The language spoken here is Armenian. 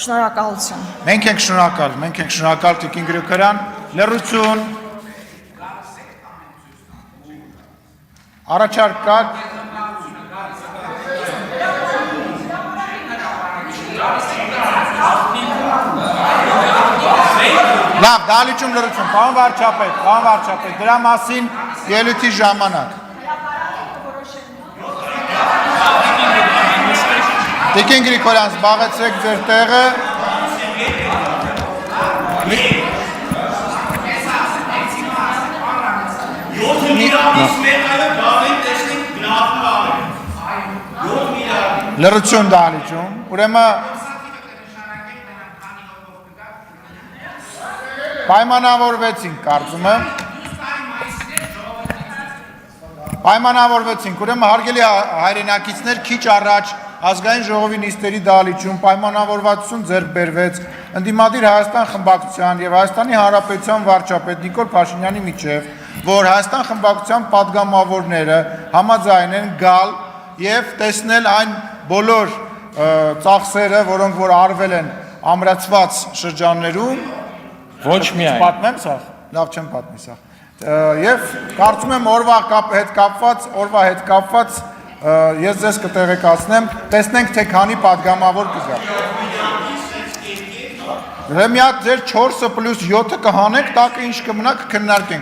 Շնորհակալություն։ Մենք ենք շնորհակալ Տիկին Գրիգորյան, լրություն, առաջարկ կա, լավ, դալիճում լրություն, պարոն վարչապետ, դրա մասին ելույթի ժամանակ։ Տիկին Գրիգորյան, զբաղեցրեք ձեր տեղը։ Լրություն դալիճում, ուրեմն պայմանավորվեցինք, կարծում եմ, ուրեմն հարգելի հայրենակիցներ, քիչ առաջ ազգային ժողովի նիստերի դալիճում պայմանավորվածություն ձեռք բերվեց ընդդիմադիր Հայաստան խմբակցության և Հայաստանի Հանրապետության վարչապետ Նիկոլ Փաշինյանի միջև, որ Հայաստան խմբակցության պատգամավորները համաձայն են գալ և տեսնել այն բոլոր ծախսերը, որոնք որ արվել են ամրացված շրջաններում, Ոչ միայն։ Պատմեմ սա, լավ չեմ պատմի սա։ Եվ կարծում եմ օրվա հետ կապված ես ձեզ կտեղեկացնեմ, տեսնենք թե քանի պատգամավոր կգա։ Մի հատ ձեր 4+7 կհանենք, տակը ինչ կմնա կքննարկենք։